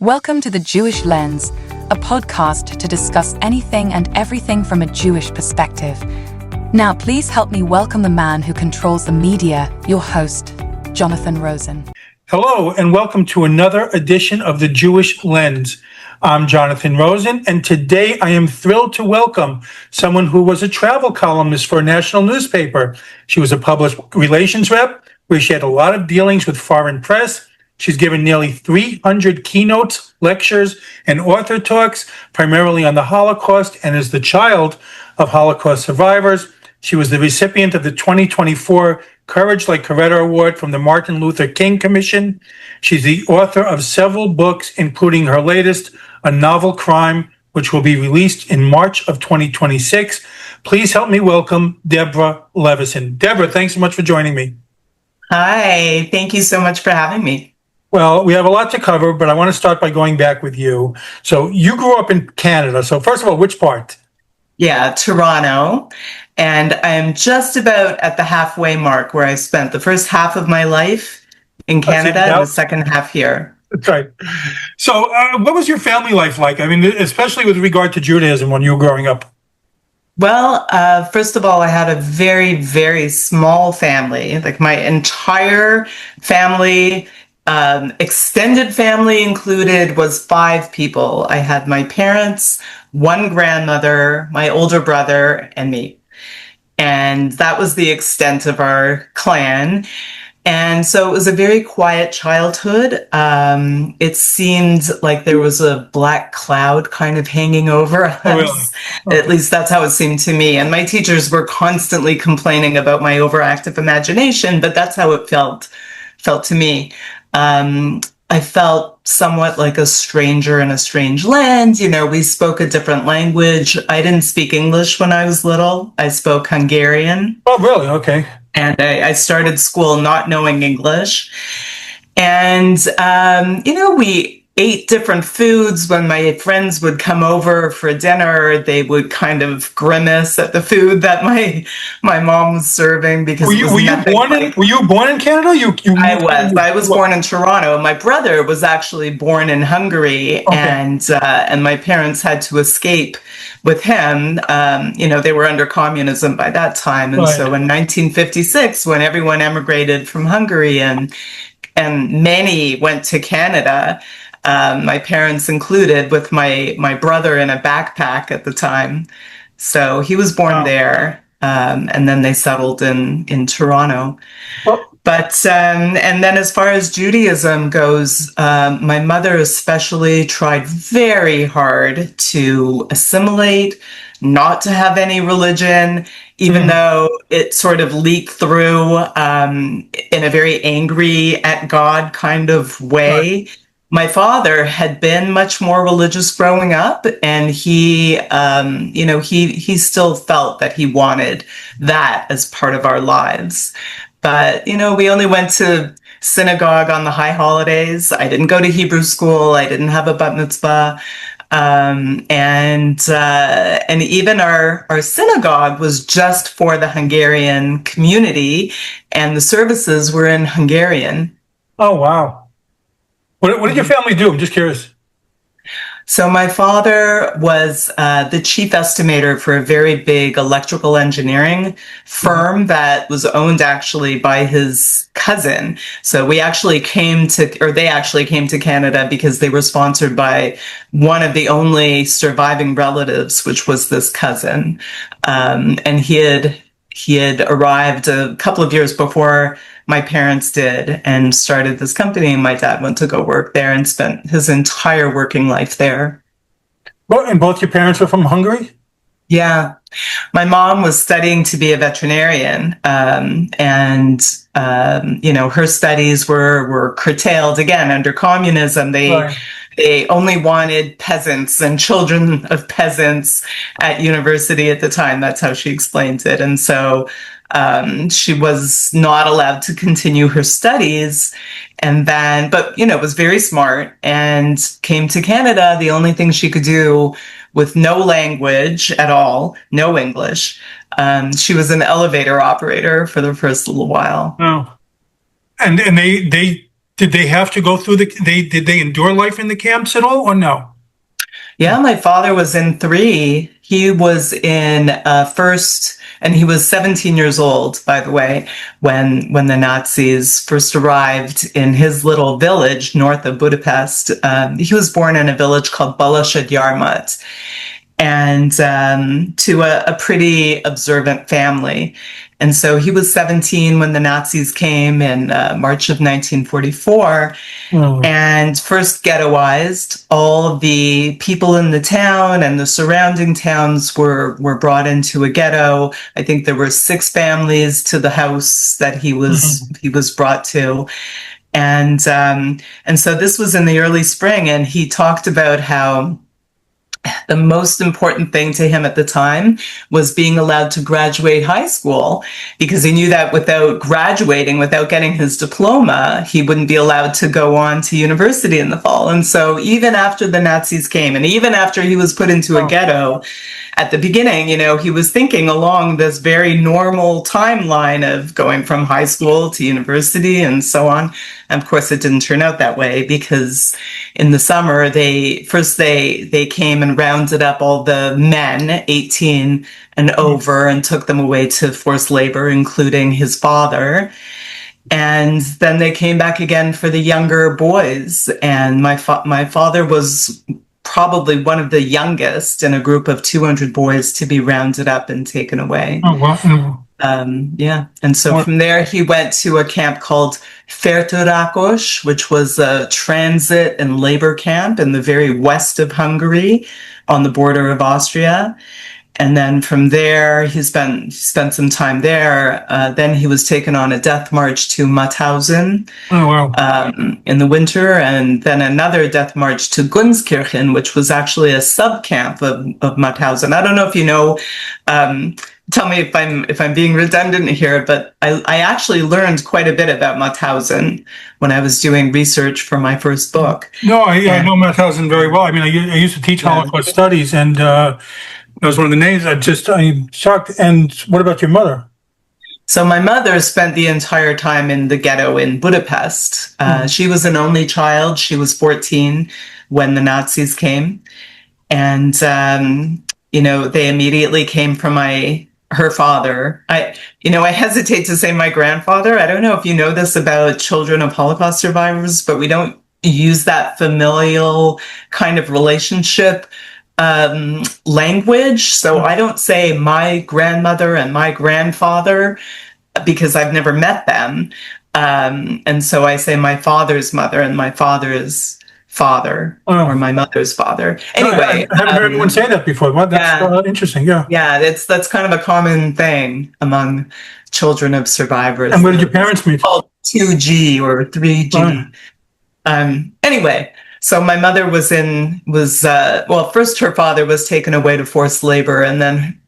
Welcome to The Jewish Lens, a podcast to discuss anything and everything from a Jewish perspective. Now, please help me welcome the man who controls the media, your host, Jonathan Rosen. Hello, and welcome to another edition of The Jewish Lens. I'm Jonathan Rosen, and today I am thrilled to welcome someone who was a travel columnist for a national newspaper. She was a public relations rep, where she had a lot of dealings with foreign press. She's given nearly 300 keynotes, lectures, and author talks, primarily on the Holocaust, and is the child of Holocaust survivors. She was the recipient of the 2024 Courage Like Coretta Award from the Martin Luther King Commission. She's the author of several books, including her latest, A Novel Crime, which will be released in March of 2026. Please help me welcome Deborah Levison. Deborah, thanks so much for joining me. Hi, thank you so much for having me. Well, we have a lot to cover, but I want to start by going back with you. So you grew up in Canada. So first of all, which part? Yeah, Toronto. And I'm just about at the halfway mark where I spent the first half of my life in Canada and the second half here. That's right. So what was your family life like? I mean, especially with regard to Judaism when you were growing up. Well, first of all, I had a very, very small family. Like my entire family, extended family included, was 5 people. I had my parents, one grandmother, my older brother, and me. And that was the extent of our clan. And so it was a very quiet childhood. It seemed like there was a black cloud kind of hanging over us. Oh, really? Oh. At least that's how it seemed to me. And my teachers were constantly complaining about my overactive imagination, but that's how it felt to me. I felt somewhat like a stranger in a strange land. You know, we spoke a different language. I didn't speak English when I was little. I spoke Hungarian. Oh, really? Okay. And I started school not knowing English. And, we ate different foods. When my friends would come over for dinner, they would kind of grimace at the food that my mom was serving because were you born in Canada? I was born in Toronto. My brother was actually born in Hungary, okay. and my parents had to escape with him. They were under communism by that time, and right. So in 1956, when everyone emigrated from Hungary and many went to Canada, my parents included, with my brother in a backpack at the time. So he was born there, and then they settled in Toronto. Well, But, and then as far as Judaism goes, my mother especially tried very hard to assimilate, not to have any religion, even though it sort of leaked through in a very angry at God kind of way. Right. My father had been much more religious growing up, and he still felt that he wanted that as part of our lives. But, we only went to synagogue on the high holidays. I didn't go to Hebrew school. I didn't have a bat mitzvah. And even our synagogue was just for the Hungarian community, and the services were in Hungarian. Oh, wow. What did your family do? I'm just curious. So my father was the chief estimator for a very big electrical engineering firm that was owned actually by his cousin. So they actually came to Canada because they were sponsored by one of the only surviving relatives, which was this cousin. And he had arrived a couple of years before my parents did and started this company. And my dad went to go work there and spent his entire working life there. Well, and both your parents are from Hungary? Yeah. My mom was studying to be a veterinarian, her studies were curtailed again under communism. They only wanted peasants and children of peasants at university at the time. That's how she explains it. And so she was not allowed to continue her studies, but was very smart and came to Canada. The only thing she could do, with no language at all, no English, she was an elevator operator for the first little while. Oh, and they Did they have to go through did they endure life in the camps at all, or no? Yeah, my father was in three. He was in first, and he was 17 years old, by the way, when the Nazis first arrived in his little village north of Budapest. He was born in a village called Balassagyarmat, and to a pretty observant family. And so he was 17 when the Nazis came in March of 1944 and first ghettoized. All the people in the town and the surrounding towns were brought into a ghetto. I think there were 6 families to the house that he was brought to. And so this was in the early spring, and he talked about how the most important thing to him at the time was being allowed to graduate high school, because he knew that without graduating, without getting his diploma, he wouldn't be allowed to go on to university in the fall. And so even after the Nazis came, and even after he was put into a ghetto, at the beginning, he was thinking along this very normal timeline of going from high school to university and so on. And of course, it didn't turn out that way, because in the summer, they came and rounded up all the men, 18 and over, and took them away to forced labor, including his father. And then they came back again for the younger boys. And my father was probably one of the youngest in a group of 200 boys to be rounded up and taken away. Oh, wow. Yeah. And so from there, he went to a camp called Fertőrakos, which was a transit and labor camp in the very west of Hungary on the border of Austria. And then from there, he spent some time there. Then he was taken on a death march to Mauthausen in the winter, and then another death march to Gunskirchen, which was actually a sub-camp of Mauthausen. I don't know if you know. Tell me if I'm being redundant here, but I actually learned quite a bit about Mauthausen when I was doing research for my first book. No, I know Mauthausen very well. I mean, I used to teach Holocaust studies, and that was one of the names. I'm shocked. And what about your mother? So my mother spent the entire time in the ghetto in Budapest. She was an only child. She was 14 when the Nazis came. And, they immediately came from her father. I hesitate to say my grandfather. I don't know if you know this about children of Holocaust survivors, but we don't use that familial kind of relationship language. So I don't say my grandmother and my grandfather, because I've never met them. And so I say my father's mother and my father's father, or my mother's father. Anyway, I haven't heard anyone say that before. Well, that's interesting. Yeah, that's kind of a common thing among children of survivors. And where did your parents meet? Called 2G or 3G. Anyway, so my mother was first her father was taken away to forced labor, and then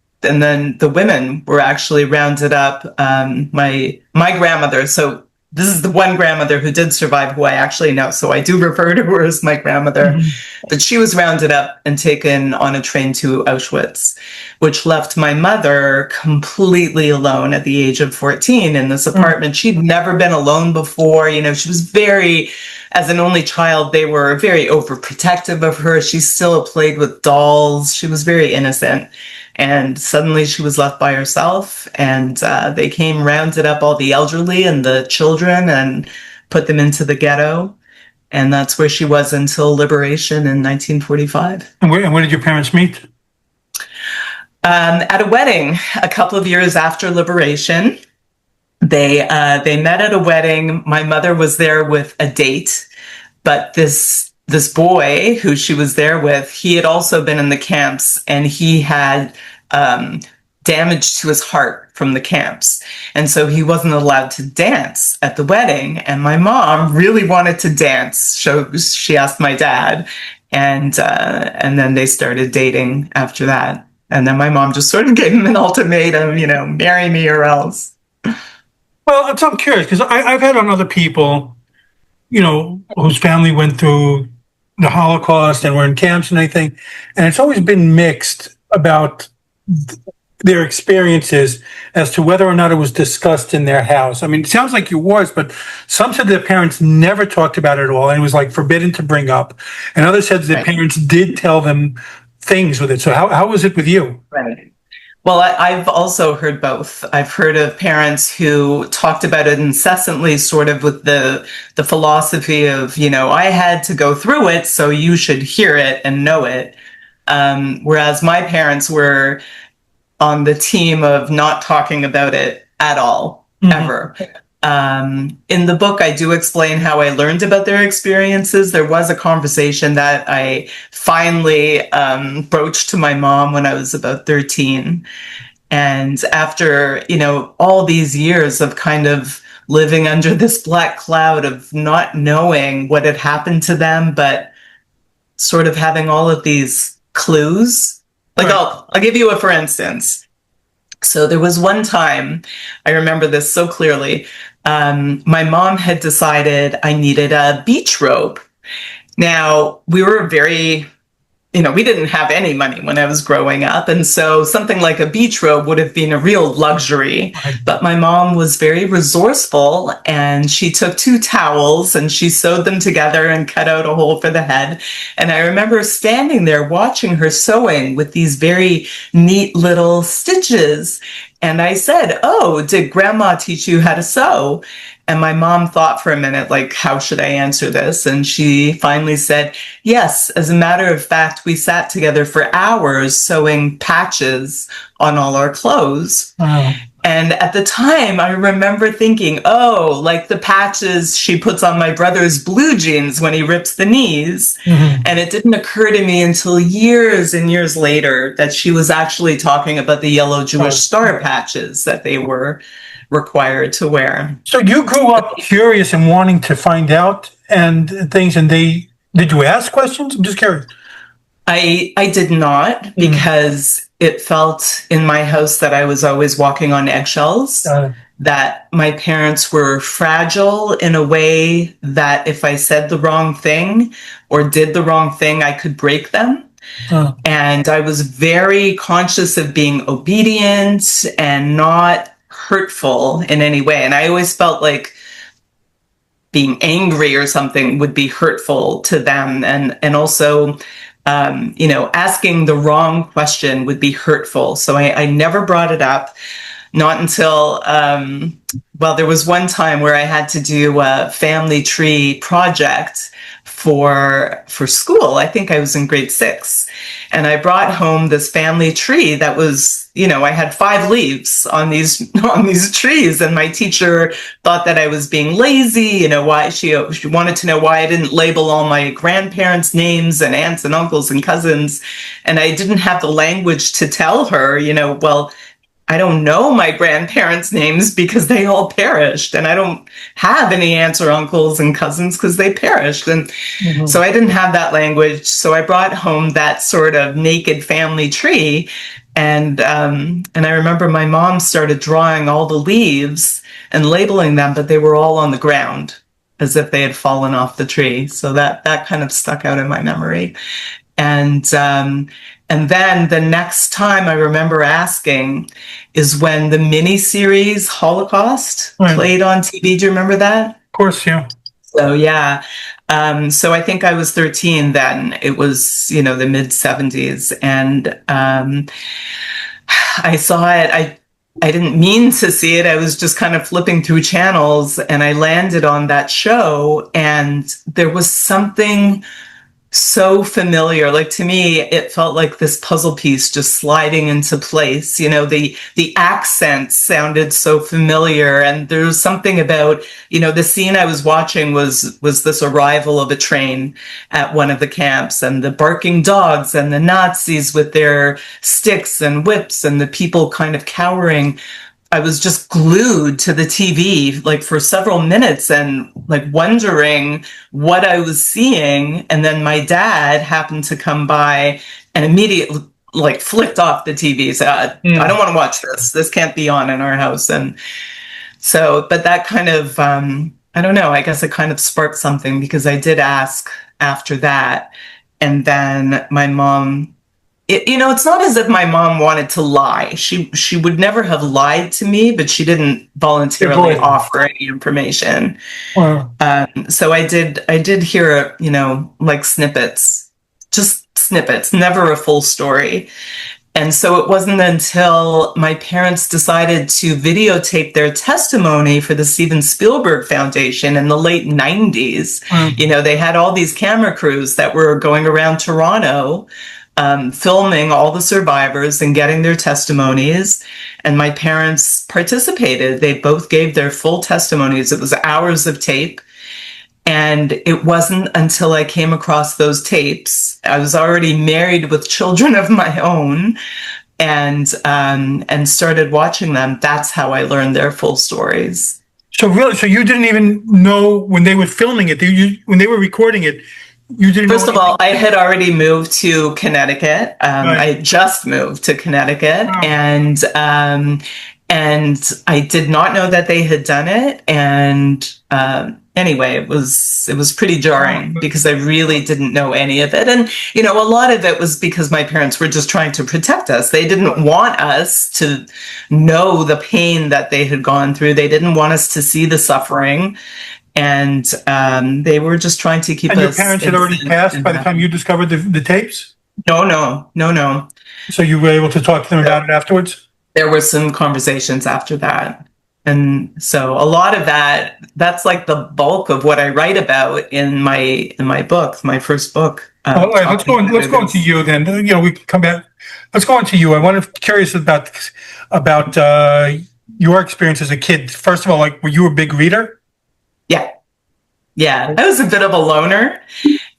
the women were actually rounded up. My grandmother. So this is the one grandmother who did survive, who I actually know. So I do refer to her as my grandmother. But she was rounded up and taken on a train to Auschwitz, which left my mother completely alone at the age of 14 in this apartment. She'd never been alone before. She was as an only child, they were very overprotective of her. She still played with dolls. She was very innocent. And suddenly she was left by herself, and they rounded up all the elderly and the children and put them into the ghetto. And that's where she was until liberation in 1945. And where did your parents meet? At a wedding a couple of years after liberation. They met at a wedding. My mother was there with a date, but this boy who she was there with, he had also been in the camps, and he had damage to his heart from the camps. And so he wasn't allowed to dance at the wedding. And my mom really wanted to dance. So she asked my dad, and then they started dating after that. And then my mom just sort of gave him an ultimatum, marry me or else. Well, I'm curious, because I've had on other people, whose family went through the Holocaust and were in camps and everything, and it's always been mixed about their experiences as to whether or not it was discussed in their house. I mean, it sounds like it was, but some said their parents never talked about it at all and it was like forbidden to bring up. And others said their parents did tell them things with it. So how was it with you? Right. Well, I've also heard both. I've heard of parents who talked about it incessantly, sort of with the philosophy of, I had to go through it, so you should hear it and know it. Whereas my parents were on the team of not talking about it at all, ever. In the book, I do explain how I learned about their experiences. There was a conversation that I finally broached to my mom when I was about 13. And after, all these years of kind of living under this black cloud of not knowing what had happened to them, but sort of having all of these clues. Like, I'll give you a for instance. So there was one time, I remember this so clearly, my mom had decided I needed a beach robe. Now, we were very, we didn't have any money when I was growing up. And so something like a beach robe would have been a real luxury. But my mom was very resourceful and she took 2 towels and she sewed them together and cut out a hole for the head. And I remember standing there watching her sewing with these very neat little stitches. And I said, "Oh, did grandma teach you how to sew?" And my mom thought for a minute, like, how should I answer this? And she finally said, "Yes, as a matter of fact, we sat together for hours sewing patches on all our clothes." Wow. And at the time, I remember thinking, oh, like the patches she puts on my brother's blue jeans when he rips the knees. And it didn't occur to me until years and years later that she was actually talking about the yellow Jewish star patches that they were required to wear. So you grew up curious and wanting to find out and things, and did you ask questions? I'm just curious. I did not, because it felt in my house that I was always walking on eggshells, that my parents were fragile in a way that if I said the wrong thing or did the wrong thing, I could break them. And I was very conscious of being obedient and not hurtful in any way. And I always felt like being angry or something would be hurtful to them. And also, asking the wrong question would be hurtful. So I never brought it up, not until, there was one time where I had to do a family tree project for school. I think I was in grade 6. And I brought home this family tree that was, I had 5 leaves on these trees. And my teacher thought that I was being lazy, why she wanted to know why I didn't label all my grandparents' names and aunts and uncles and cousins. And I didn't have the language to tell her, well, I don't know my grandparents' names because they all perished, and I don't have any aunts or uncles and cousins because they perished. And so I didn't have that language. So I brought home that sort of naked family tree. And I remember my mom started drawing all the leaves and labeling them, but they were all on the ground as if they had fallen off the tree. So that kind of stuck out in my memory. And then the next time I remember asking is when the miniseries Holocaust played on TV. Do you remember that? Of course, yeah. So, yeah. So I think I was 13 then. It was, the mid-70s. And I saw it. I didn't mean to see it. I was just kind of flipping through channels, and I landed on that show. And there was something so familiar. Like, to me, it felt like this puzzle piece just sliding into place. The accent sounded so familiar, and there was something about, the scene I was watching was this arrival of a train at one of the camps, and the barking dogs and the Nazis with their sticks and whips and the people kind of cowering. I was just glued to the TV, like, for several minutes, and like wondering what I was seeing. And then my dad happened to come by and immediately like flicked off the TV. So I don't want to watch this. This can't be on in our house. And so, but that kind of, I don't know, I guess it kind of sparked something, because I did ask after that. And then my mom It's not as if my mom wanted to lie. She would never have lied to me, but she didn't voluntarily Avoid. offer any information. Wow. So I did hear, like snippets, just snippets, never a full story. And so it wasn't until my parents decided to videotape their testimony for the Steven Spielberg Foundation in the late 90s. They had all these camera crews that were going around Toronto, filming all the survivors and getting their testimonies. And my parents participated. They both gave their full testimonies. It was hours of tape. And it wasn't until I came across those tapes, I was already married with children of my own, and started watching them. That's how I learned their full stories. So you didn't even know when they were filming it, when they were recording it, you didn't First know of all, I had already moved to Connecticut. Right. I just moved to Connecticut, Wow. and I did not know that they had done it. And anyway, it was pretty jarring because I really didn't know any of it. And, a lot of it was because my parents were just trying to protect us. They didn't want us to know the pain that they had gone through. They didn't want us to see the suffering. And they were just trying to keep us. And your parents had already passed by the time you discovered the tapes? No. So you were able to talk to them about it afterwards? There were some conversations after that. And so a lot of that's like the bulk of what I write about in my book, my first book. All right, let's go into you then. We can come back. Let's go into you. Curious about your experience as a kid. First of all, were you a big reader? Yeah. I was a bit of a loner.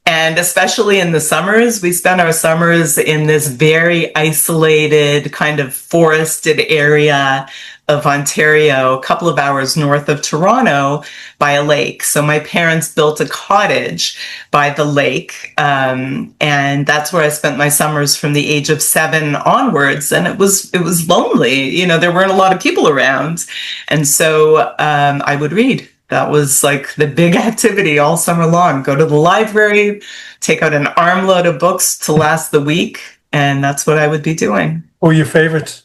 And especially in the summers, we spent our summers in this very isolated kind of forested area of Ontario, a couple of hours north of Toronto, by a lake. So my parents built a cottage by the lake. And that's where I spent my summers from the age of 7 onwards. And it was lonely. There weren't a lot of people around. And so I would read. That was like the big activity all summer long. Go to the library, take out an armload of books to last the week, and that's what I would be doing. What were your favorites?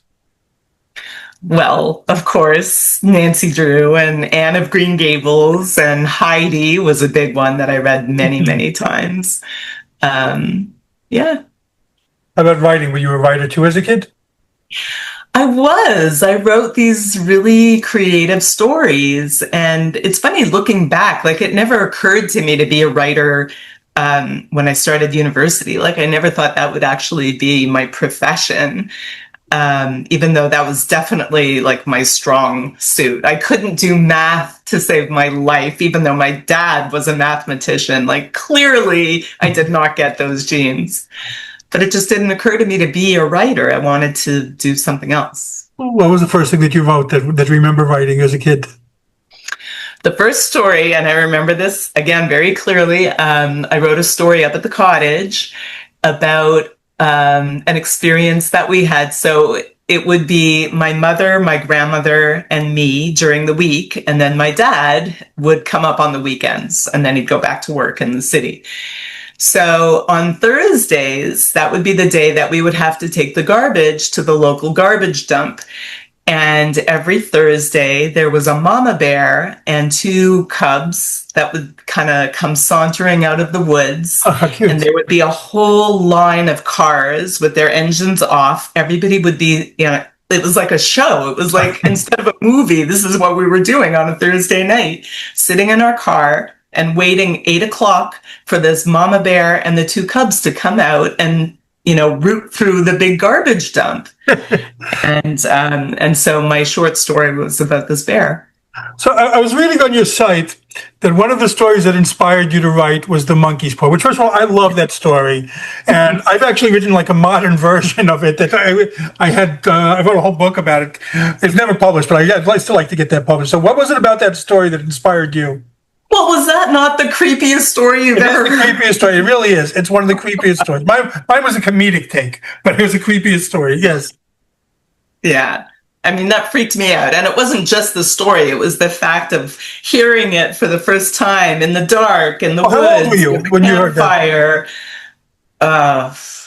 Well, of course, Nancy Drew and Anne of Green Gables, and Heidi was a big one that I read many, many times. Yeah. How about writing? Were you a writer too as a kid? I wrote these really creative stories, and it's funny looking back, it never occurred to me to be a writer when I started university. I never thought that would actually be my profession, even though that was definitely my strong suit. I couldn't do math to save my life, even though my dad was a mathematician. Clearly I did not get those genes. But it just didn't occur to me to be a writer. I wanted to do something else. What was the first thing that you wrote that you remember writing as a kid? The first story, and I remember this again very clearly, I wrote a story up at the cottage about an experience that we had. So it would be my mother, my grandmother, and me during the week, and then my dad would come up on the weekends, and then he'd go back to work in the city. So on Thursdays, that would be the day that we would have to take the garbage to the local garbage dump. And every Thursday, there was a mama bear and 2 cubs that would kind of come sauntering out of the woods. Oh, cute. And there would be a whole line of cars with their engines off. Everybody would be, it was like a show. It was like, instead of a movie, this is what we were doing on a Thursday night, sitting in our car and waiting 8 o'clock for this mama bear and the 2 cubs to come out and, root through the big garbage dump. And so my short story was about this bear. So I was reading on your site that one of the stories that inspired you to write was the monkey's paw, which, first of all, I love that story. And I've actually written a modern version of it that I wrote a whole book about it. It's never published, but I'd still like to get that published. So what was it about that story that inspired you? Well, was that not the creepiest story you've ever heard? It's the creepiest story. It really is. It's one of the creepiest stories. Mine was a comedic take, but it was the creepiest story. Yes. Yeah. I mean, that freaked me out. And it wasn't just the story. It was the fact of hearing it for the first time in the dark, in the woods, how old were you when you heard that? Fire.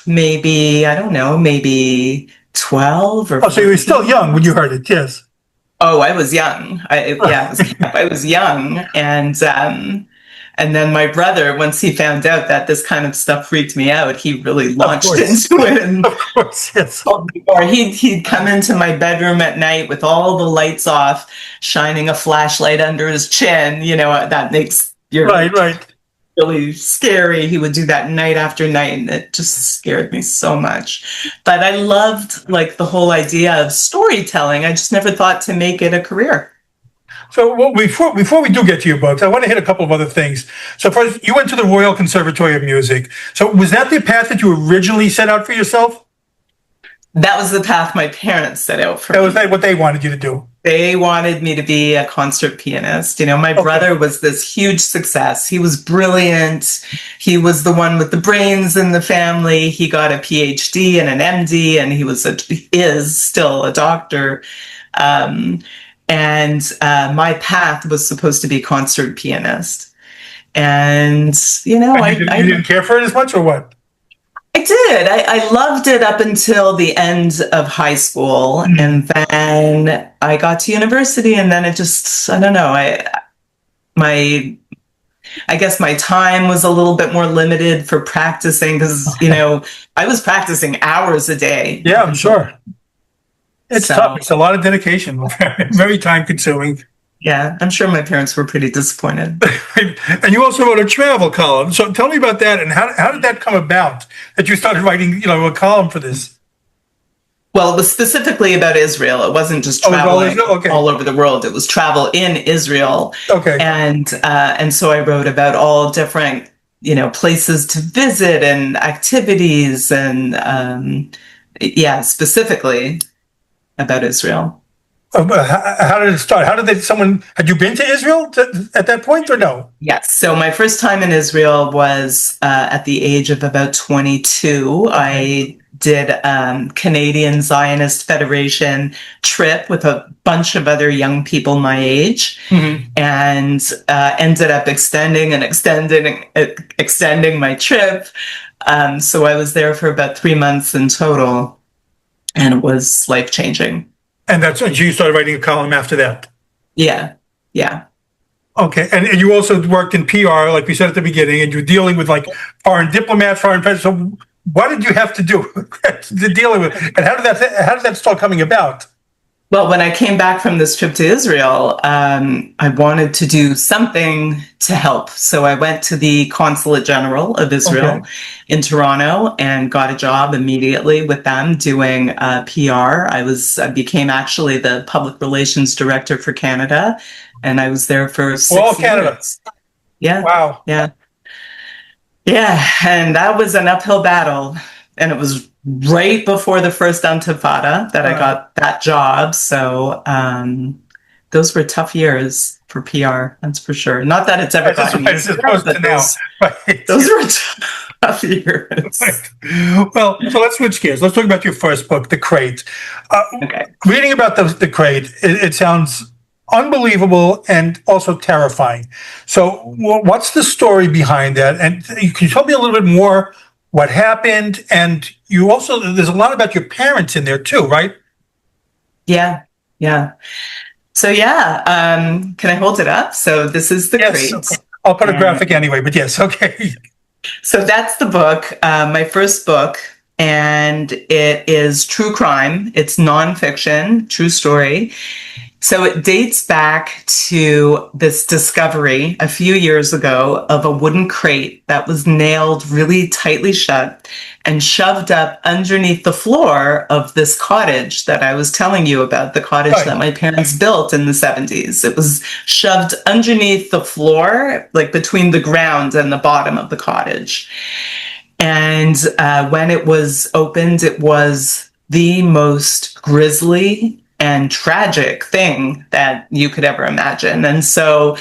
Maybe, I don't know, maybe 12 or Oh, so you were 14. still young when you heard it, yes. Oh, I was young. Yeah, it was camp. I was young, and then my brother, once he found out that this kind of stuff freaked me out, he really Of launched course. into it. And Of course, yes. or he'd come into my bedroom at night with all the lights off, shining a flashlight under his chin. That makes your Right. really scary. He would do that night after night, and it just scared me so much. But I loved like the whole idea of storytelling. I just never thought to make it a career. So before we do get to your books, I want to hit a couple of other things. So first, you went to the Royal Conservatory of Music. So was that the path that you originally set out for yourself? That was the path my parents set out for That me. was what they wanted you to do. They wanted me to be a concert pianist. My brother was this huge success. He was brilliant. He was the one with the brains in the family. He got a PhD and an MD, and he is still a doctor. And my path was supposed to be concert pianist. And, You didn't care for it as much, or what? I did. I loved it up until the end of high school. And then I got to university, and then it just, I don't know, I guess my time was a little bit more limited for practicing because, I was practicing hours a day. Yeah, I'm sure. It's tough. It's a lot of dedication, very time consuming. Yeah, I'm sure my parents were pretty disappointed. And you also wrote a travel column. So tell me about that, and how did that come about that you started writing, a column for this? Well, it was specifically about Israel. It wasn't just traveling all over the world. It was travel in Israel. Okay. And so I wrote about all different, places to visit and activities, and specifically about Israel. How did it start? Had you been to Israel at that point, or no? Yes. So my first time in Israel was at the age of about 22. I did Canadian Zionist Federation trip with a bunch of other young people my age, and ended up extending my trip. So I was there for about 3 months in total, and it was life-changing. And that's when you started writing a column after that. Yeah. Okay, and you also worked in PR, like we said at the beginning, and you're dealing with like foreign diplomats, foreign presidents. So what did you have to do to deal with, and how did that start coming about? Well, when I came back from this trip to Israel, I wanted to do something to help. So I went to the Consulate General of Israel in Toronto and got a job immediately with them doing PR. I became actually the public relations director for Canada, and I was there for 6 years. Canada. Yeah. Wow. Yeah. Yeah. And that was an uphill battle. And it was right before the first Intifada that I got that job. So those were tough years for PR, that's for sure. Not that it's ever gotten easier, but those were tough years. Right. Well, so let's switch gears. Let's talk about your first book, The Crate. Okay. Reading about the Crate, it sounds unbelievable and also terrifying. So what's the story behind that? And can you tell me a little bit more what happened? And you also, there's a lot about your parents in there too, right? Yeah. So can I hold it up? So this is The Crate. Okay. I'll put a graphic anyway, but yes, okay. So that's the book, my first book, and it is true crime. It's nonfiction, true story. So it dates back to this discovery a few years ago of a wooden crate that was nailed really tightly shut and shoved up underneath the floor of this cottage that I was telling you about, the cottage that my parents built in the 70s. It was shoved underneath the floor, like between the ground and the bottom of the cottage. And when it was opened, it was the most grisly and tragic thing that you could ever imagine. And so,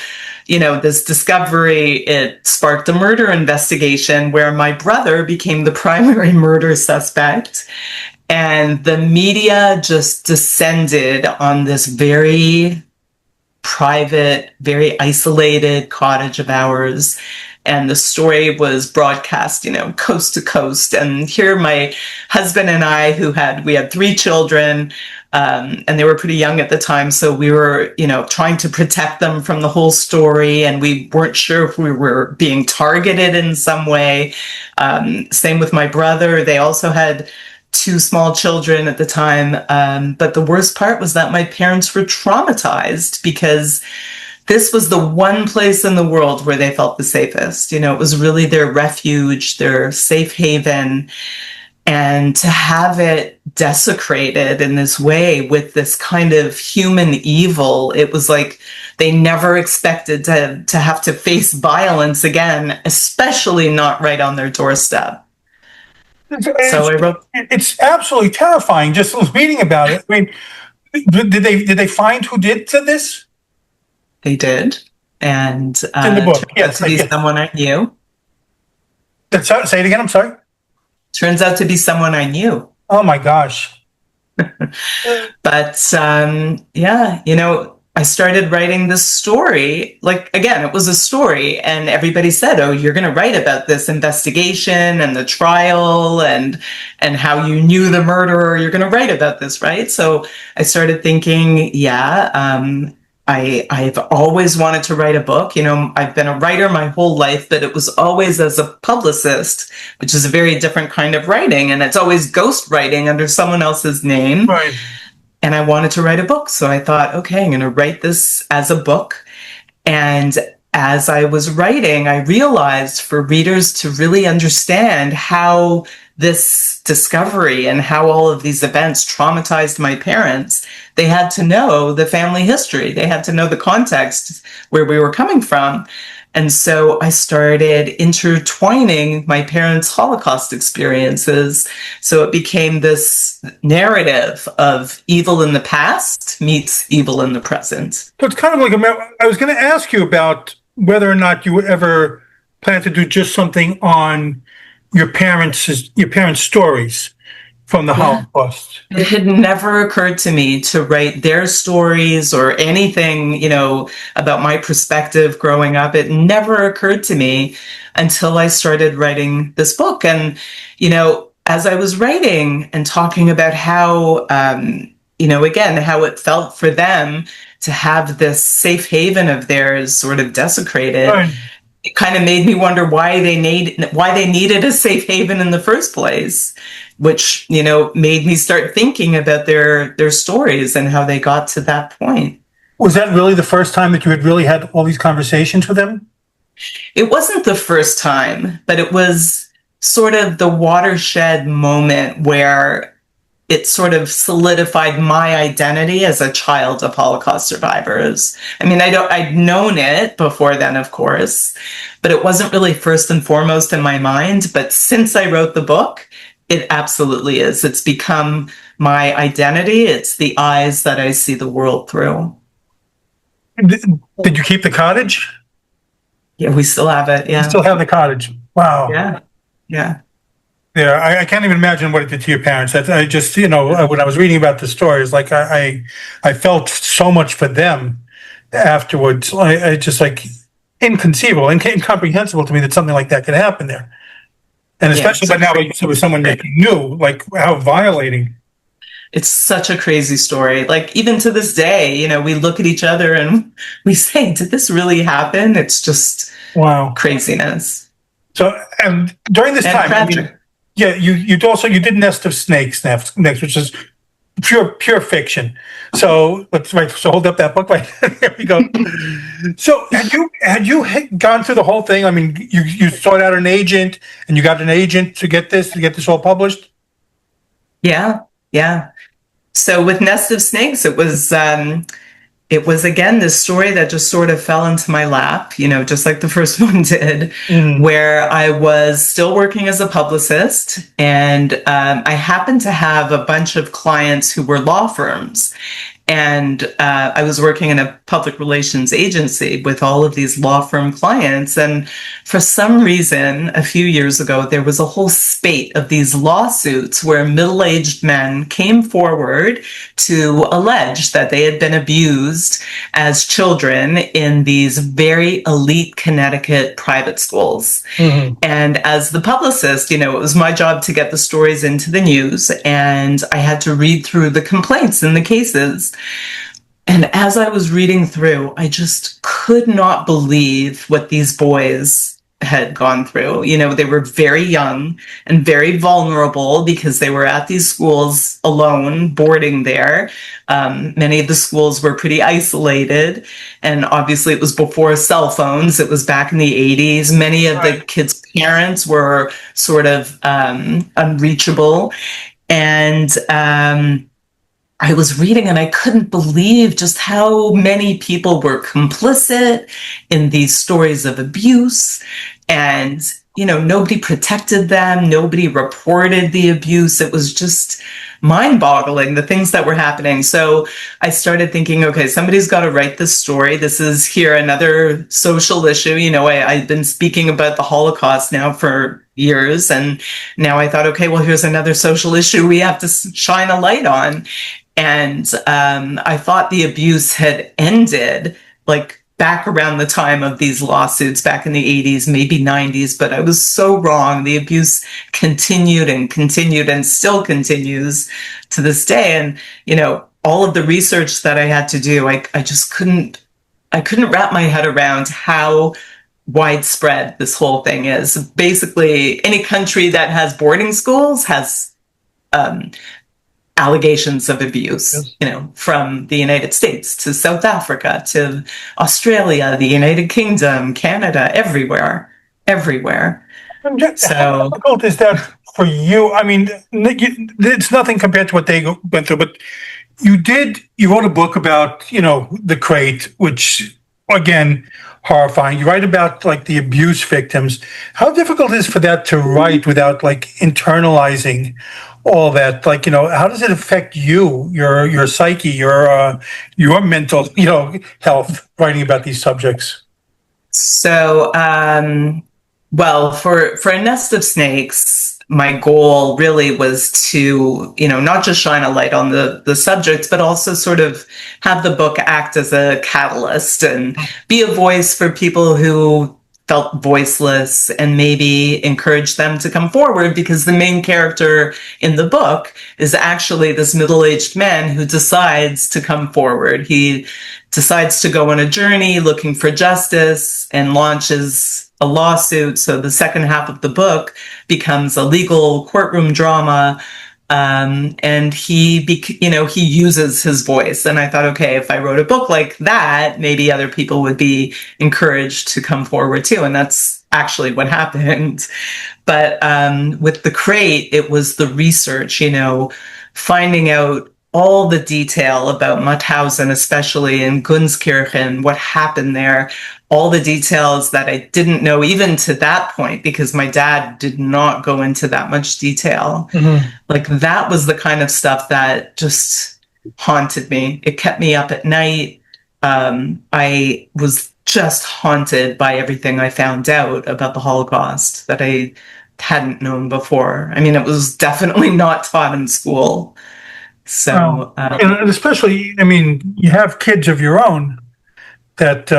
this discovery, it sparked a murder investigation where my brother became the primary murder suspect. And the media just descended on this very private, very isolated cottage of ours. and the story was broadcast, coast to coast. And here my husband and I, we had 3 children, and they were pretty young at the time. So we were, trying to protect them from the whole story. And we weren't sure if we were being targeted in some way. Same with my brother. They also had 2 small children at the time. But the worst part was that my parents were traumatized because this was the one place in the world where they felt the safest. It was really their refuge, their safe haven. And to have it desecrated in this way with this kind of human evil, it was like they never expected to have to face violence again, especially not right on their doorstep. So I wrote. It's absolutely terrifying just reading about it. I mean, did they find who did this? They did, and in the book, yes, to be someone I knew. Say it again. I'm sorry. Turns out to be someone I knew. Oh my gosh! But I started writing this story. Like, again, it was a story, and everybody said, "Oh, you're going to write about this investigation and the trial and how you knew the murderer. You're going to write about this, right?" So I started thinking, I've always wanted to write a book. I've been a writer my whole life, but it was always as a publicist, which is a very different kind of writing. And it's always ghost writing under someone else's name. Right. And I wanted to write a book. So I thought, okay, I'm going to write this as a book. And as I was writing, I realized for readers to really understand how this discovery and how all of these events traumatized my parents, they had to know the family history. They had to know the context where we were coming from. And so I started intertwining my parents' Holocaust experiences. So it became this narrative of evil in the past meets evil in the present. So it's kind of like, I was going to ask you about whether or not you would ever plan to do just something on your parents' stories from the Holocaust. It had never occurred to me to write their stories or anything, about my perspective growing up. It never occurred to me until I started writing this book. And, as I was writing and talking about how, again, how it felt for them to have this safe haven of theirs sort of desecrated. Right. It kind of made me wonder why they needed a safe haven in the first place, which, made me start thinking about their stories and how they got to that point. Was that really the first time that you had really had all these conversations with them? It wasn't the first time, but it was sort of the watershed moment where it sort of solidified my identity as a child of Holocaust survivors. I mean, I'd known it before then, of course, but it wasn't really first and foremost in my mind. But since I wrote the book, it absolutely is. It's become my identity. It's the eyes that I see the world through. Did you keep the cottage? Yeah, we still have it. Yeah. You still have the cottage. Wow. Yeah. Yeah. Yeah, I can't even imagine what it did to your parents. I just, when I was reading about the stories, like I felt so much for them afterwards. I just like inconceivable, incomprehensible to me that something like that could happen there. And especially, but now like you said, with someone that you knew, like how violating. It's such a crazy story. Like even to this day, we look at each other and we say, "Did this really happen?" It's just craziness. So, and during this time. Yeah, you did Nest of Snakes next, which is pure fiction. So so hold up that book. Right, here we go. So had you gone through the whole thing? I mean, you sought out an agent, and you got an agent to get this all published. Yeah. So with Nest of Snakes, it was again this story that just sort of fell into my lap, just like the first one did, where I was still working as a publicist, and I happened to have a bunch of clients who were law firms, And I was working in a public relations agency with all of these law firm clients. And for some reason, a few years ago, there was a whole spate of these lawsuits where middle-aged men came forward to allege that they had been abused as children in these very elite Connecticut private schools. Mm-hmm. And as the publicist, it was my job to get the stories into the news, and I had to read through the complaints and the cases. And as I was reading through, I just could not believe what these boys had gone through. They were very young and very vulnerable because they were at these schools alone, boarding there. Many of the schools were pretty isolated, and obviously it was before cell phones. It was back in the 80s. Many of the kids' parents were sort of unreachable. And I was reading and I couldn't believe just how many people were complicit in these stories of abuse. And, nobody protected them. Nobody reported the abuse. It was just mind-boggling, the things that were happening. So I started thinking, okay, somebody's got to write this story. This is here another social issue. I've been speaking about the Holocaust now for years. And now I thought, okay, well, here's another social issue we have to shine a light on. And I thought the abuse had ended, back around the time of these lawsuits back in the 80s, maybe 90s, but I was so wrong. The abuse continued and still continues to this day. And, all of the research that I had to do, I couldn't wrap my head around how widespread this whole thing is. Basically, any country that has boarding schools has allegations of abuse, from the United States to South Africa to Australia, the United Kingdom, Canada, everywhere. So how difficult is that for you? I mean, it's nothing compared to what they went through, but you wrote a book about, the crate, which, again, horrifying. You write about the abuse victims. How difficult is it for that to write without internalizing all that? How does it affect you, your psyche, your mental, health, writing about these subjects? So, well, for A Nest of Snakes, my goal really was to, not just shine a light on the subjects, but also sort of have the book act as a catalyst and be a voice for people who felt voiceless and maybe encourage them to come forward, because the main character in the book is actually this middle-aged man who decides to come forward. He decides to go on a journey looking for justice and launches a lawsuit. So the second half of the book becomes a legal courtroom drama. And he uses his voice. And I thought, okay, if I wrote a book like that, maybe other people would be encouraged to come forward too. And that's actually what happened. But with the crate, it was the research, finding out all the detail about Mauthausen, especially in Gunskirchen, what happened there, all the details that I didn't know even to that point, because my dad did not go into that much detail. Mm-hmm. That was the kind of stuff that just haunted me. It kept me up at night. I was just haunted by everything I found out about the Holocaust that I hadn't known before. I mean, it was definitely not taught in school. So, and especially, you have kids of your own, that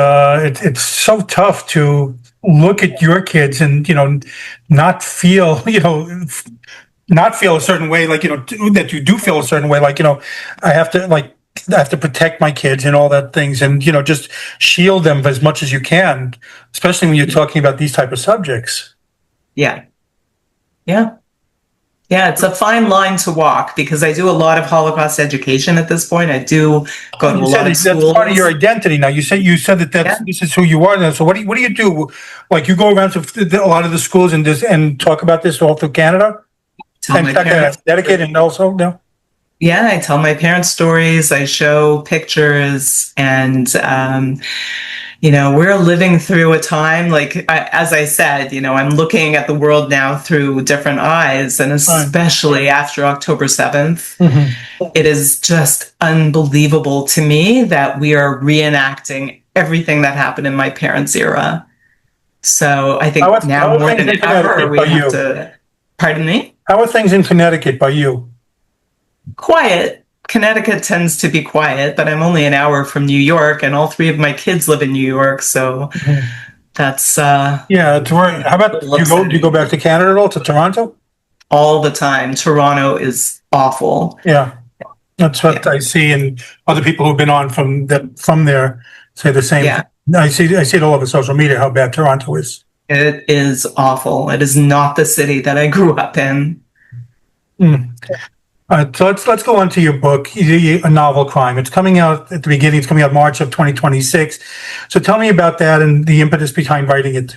it's so tough to look at your kids and, not feel a certain way, that you do feel a certain way, I have to protect my kids and all that things, and, just shield them as much as you can, especially when you're talking about these type of subjects. Yeah. Yeah, it's a fine line to walk, because I do a lot of Holocaust education at this point. I do go to a lot of schools. That's part of your identity now. You said that this is who you are now. So what do you do? You go around to a lot of the schools and talk about this all through Canada? Dedicated and also, no? Yeah, I tell my parents' stories. I show pictures, and we're living through a time, as I said, I'm looking at the world now through different eyes, and especially after October 7th, it is just unbelievable to me that we are reenacting everything that happened in my parents' era. So I think now more than ever, we have to, pardon me? How are things in Connecticut by you? Quiet. Connecticut tends to be quiet, but I'm only an hour from New York, and all three of my kids live in New York, so that's yeah. How about do you go back to Canada at all, to Toronto? All the time. Toronto is awful. Yeah, that's what I see, and other people who've been on from there say the same. Yeah. I see it all over social media how bad Toronto is. It is awful. It is not the city that I grew up in. So let's go on to your book, A Novel Crime. It's coming out at the beginning. It's coming out March of 2026. So tell me about that and the impetus behind writing it.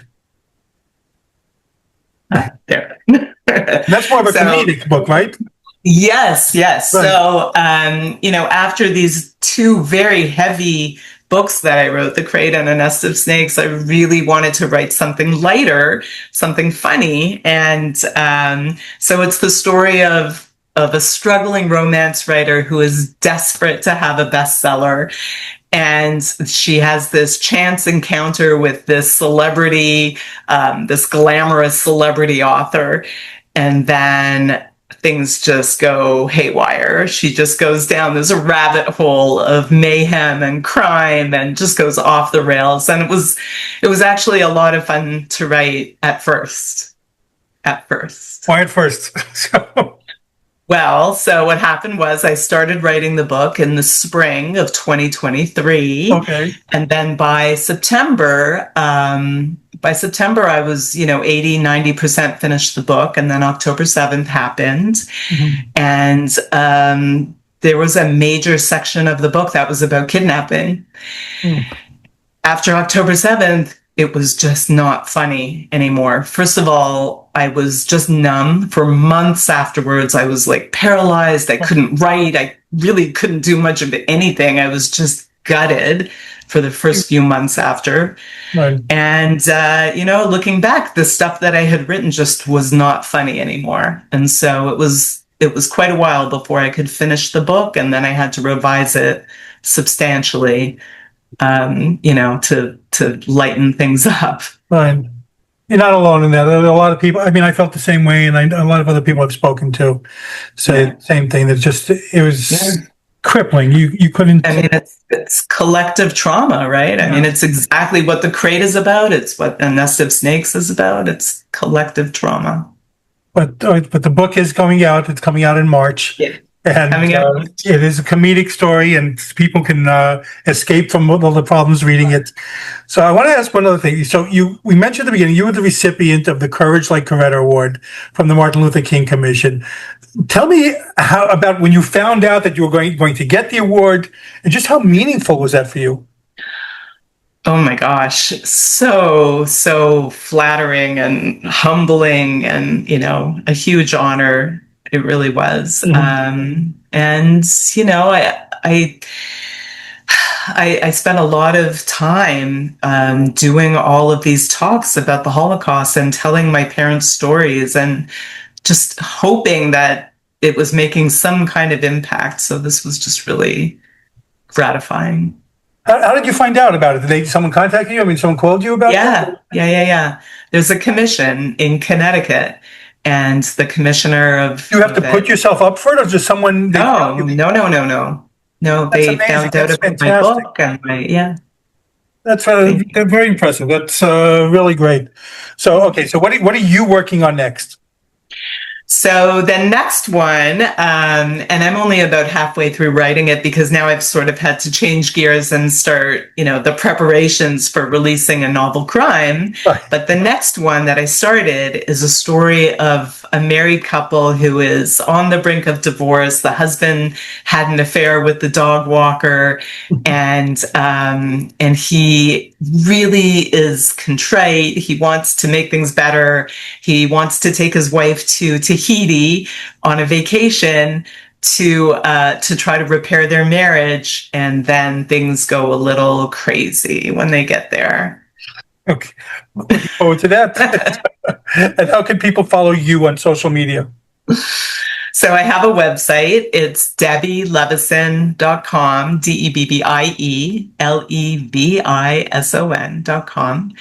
There. That's more of a comedic book, right? Yes. Right. So, after these two very heavy books that I wrote, The Crate and a Nest of Snakes, I really wanted to write something lighter, something funny. And so it's the story of a struggling romance writer who is desperate to have a bestseller. And she has this chance encounter with this celebrity, this glamorous celebrity author. And then things just go haywire. She just goes down this rabbit hole of mayhem and crime and just goes off the rails. And it was actually a lot of fun to write at first. Why at first? Well, so what happened was I started writing the book in the spring of 2023. Okay. And then by September, I was, 80, 90% finished the book. And then October 7th happened. And there was a major section of the book that was about kidnapping. After October 7th, it was just not funny anymore. First of all, I was just numb for months afterwards. I was paralyzed. I couldn't write. I really couldn't do much of anything. I was just gutted for the first few months after. Right. And, looking back, the stuff that I had written just was not funny anymore. And so it was quite a while before I could finish the book. And then I had to revise it substantially, to lighten things up. Right. You're not alone in that. There are a lot of people. I mean, I felt the same way, and a lot of other people I've spoken to say the same thing. It was crippling. You couldn't. I mean, it's collective trauma, right? Yeah. I mean, it's exactly what The Crate is about. It's what A Nest of Snakes is about. It's collective trauma. But the book is coming out. It's coming out in March. Yeah. And it is a comedic story, and people can escape from all the problems reading it. So I want to ask one other thing. So we mentioned at the beginning, you were the recipient of the Courage Like Coretta Award from the Martin Luther King Commission. Tell me about when you found out that you were going to get the award, and just how meaningful was that for you? Oh my gosh, so flattering and humbling, and a huge honor. It really was. And, I spent a lot of time doing all of these talks about the Holocaust and telling my parents' stories and just hoping that it was making some kind of impact. So this was just really gratifying. How did you find out about it? Did someone contact you? I mean, someone called you about it? Yeah. There's a commission in Connecticut. And the commissioner of... You have to put yourself up for it, or just someone... No, they found out about my book. And That's very impressive. That's really great. So, okay, so what are you working on next? So the next one, and I'm only about halfway through writing it because now I've sort of had to change gears and start, the preparations for releasing A Novel Crime. Right. But the next one that I started is a story of a married couple who is on the brink of divorce. The husband had an affair with the dog walker, and he really is contrite. He wants to make things better. He wants to take his wife to Tahiti on a vacation, to try to repair their marriage, and then things go a little crazy when they get there. Okay. Looking forward to that. And how can people follow you on social media? So I have a website. It's debbielevison.com, DebbieLevison.com.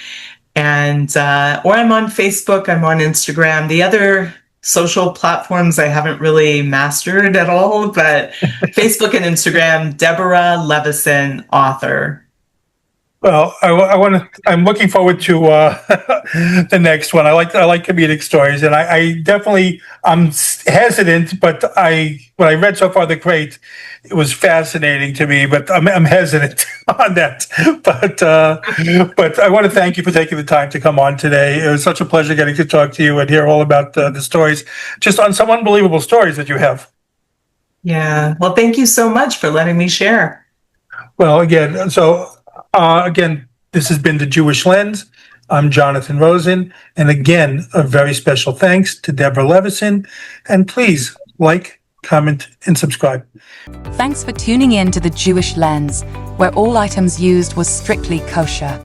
And, or I'm on Facebook, I'm on Instagram. The other social platforms I haven't really mastered at all, but Facebook and Instagram, Deborah Levison, author. Well, I'm looking forward to the next one. I like comedic stories, and I'm hesitant, but what I read so far, the great, it was fascinating to me, but I'm hesitant on that. But I want to thank you for taking the time to come on today. It was such a pleasure getting to talk to you and hear all about the stories, just on some unbelievable stories that you have. Yeah. Well, thank you so much for letting me share. Well, again, this has been The Jewish Lens. I'm Jonathan Rosen. And again, a very special thanks to Deborah Levison. And please like, comment, and subscribe. Thanks for tuning in to The Jewish Lens, where all items used was strictly kosher.